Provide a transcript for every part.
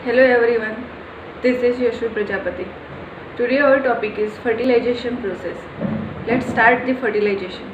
Hello everyone, this is Yashvi Prajapati. Today our topic is fertilization process. Let's start the fertilization.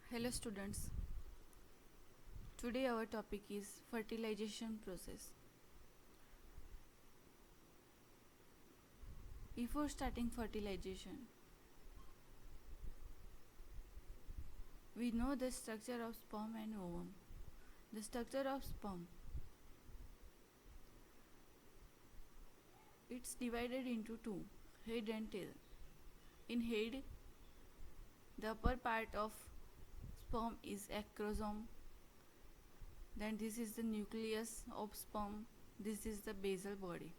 Hello students, today our topic is fertilization process. Before starting fertilization, we know the structure of sperm and ovum. The structure of sperm, it's divided into two, head and tail. In head, the upper part of sperm is acrosome, then this is the nucleus of sperm, this is the basal body.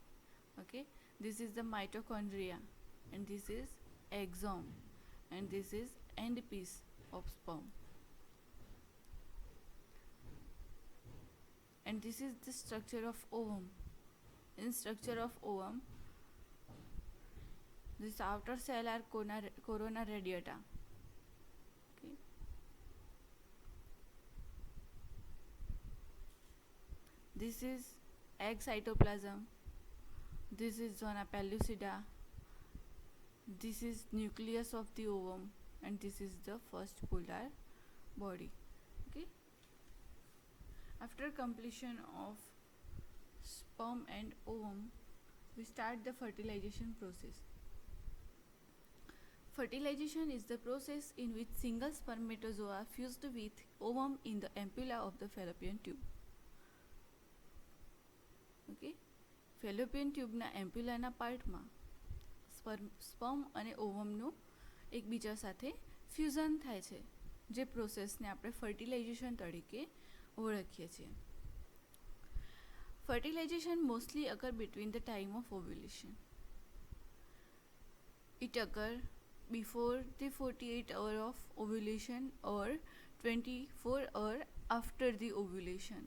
Okay, this is the mitochondria, and this is exome, and this is end piece of sperm, and this is the structure of ovum. In structure of ovum, this outer cell are corona radiata. Okay. This is egg cytoplasm, this is zona pellucida, this is nucleus of the ovum, and this is the first polar body. Okay. After completion of sperm and ovum, we start the fertilization process. Fertilization is the process in which single spermatozoa fused with ovum in the ampulla of the fallopian tube. Okay. Fallopian ટ્યુબના એમ્પ્યુલાના પાર્ટમાં sperm અને ઓવમનું એકબીજા સાથે fusion થાય છે, જે પ્રોસેસને આપણે ફર્ટિલાઇઝેશન તરીકે ઓળખીએ છીએ. Fertilization mostly occur between the time of ovulation. It occurs before the 48 hour of ovulation or 24 hour after the ovulation.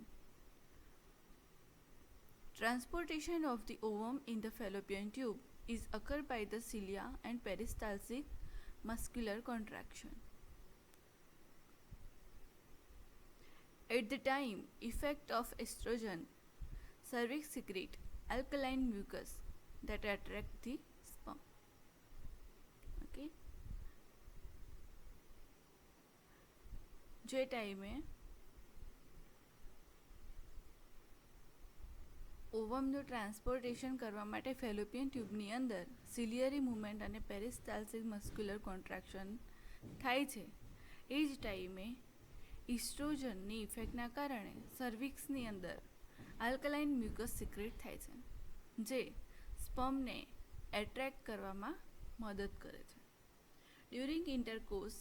Transportation of the ovum in the fallopian tube is occurred by the cilia and peristaltic muscular contraction. At the time effect of estrogen, cervix secrete alkaline mucus that attract the sperm. Okay. જે ટાઈમે ઓવમનું transportation કરવા માટે Fallopian ટ્યુબની અંદર ciliary movement અને પેરિસ્ટાલ્સિક muscular contraction થાય છે, એ જ ટાઈમે ઇસ્ટ્રોજનની ઇફેક્ટના કારણે સર્વિક્સની અંદર આલ્કલાઇન મ્યુકસ સિક્રેટ થાય છે, જે સ્પર્મને એટ્રેક્ટ કરવામાં મદદ કરે છે. During intercourse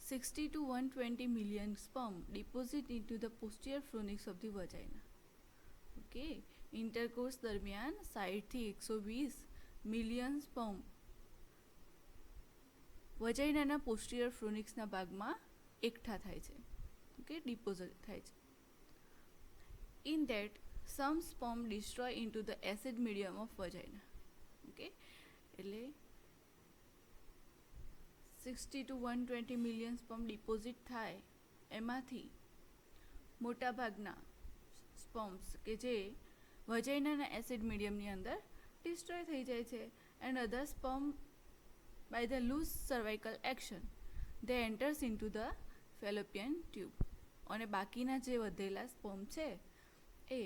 60 to 120 million sperm deposit into the posterior phronix of the vagina. Okay. Intercourse દરમિયાન 60 થી 120 મિલિયન સ્પર્મ વજાઇનાના પોસ્ટિયર ફ્રોનિક્સના ભાગમાં એકઠા થાય છે. ઓકે, ડિપોઝિટ થાય છે. In that some sperm destroy into the acid medium of vagina. Okay, એટલે 60 to 120 million sperm deposit થાય, એમાંથી મોટા ભાગના સ્પર્મ્સ કે જે વજાઇનાના એસિડ મીડિયમની અંદર ડિસ્ટ્રોય થઈ જાય છે, and other sperm by the loose cervical action they enters into the fallopian tube. અને બાકીના જે વધેલા સ્પર્મ છે એ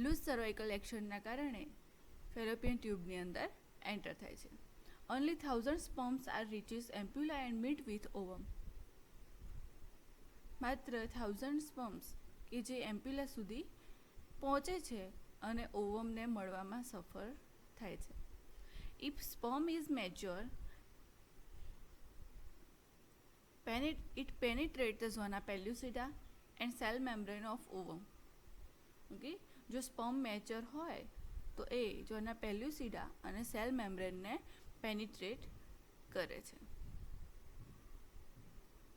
લૂઝ સર્વાઇકલ એક્શનના કારણે ફેલોપિયન ટ્યુબની અંદર એન્ટર થાય છે. Only 1000 sperms are reaches ampulla and meet with ovum. માત્ર 1000 sperms કે જે એમ્પ્યુલા સુધી પહોંચે છે અને ઓવમને મળવામાં સફળ થાય છે. If sperm is mature, it penetrates the zona pellucida and cell membrane of ovum. Okay, જો સ્પર્મ મેચ્યોર હોય તો એ ઝોના પેલ્યુસિડા અને સેલ મેમ્બ્રેનને પેનિટ્રેટ કરે છે.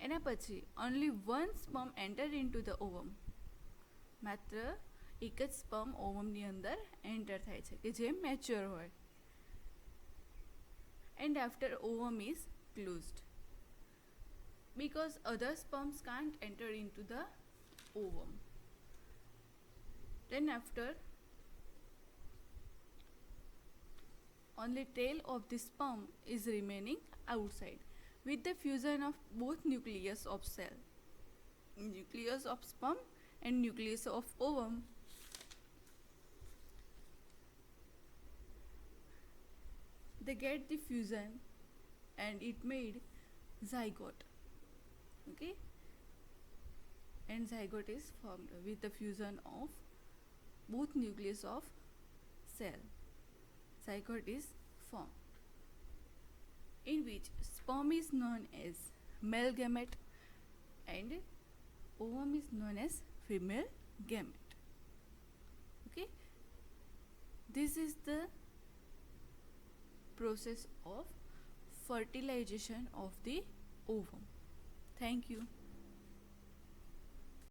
એના પછી only one sperm enter into the ઓવમ, માત્ર એક જ સ્પર્મ ઓવમની અંદર એન્ટર થાય છે કે જે મેચ્યોર હોય. And after ovum is closed because other sperms can't enter into the ovum. Then after, only tail of the sperm is remaining outside with the fusion of both nucleus of cell, nucleus of sperm and nucleus of ovum. They get the fusion and it made zygote. Okay, and zygote is formed with the fusion of both nucleus of cell. Zygote is formed in which sperm is known as male gamete and ovum is known as female gamete. Okay, this is the process of fertilization of the ovum. Thank you.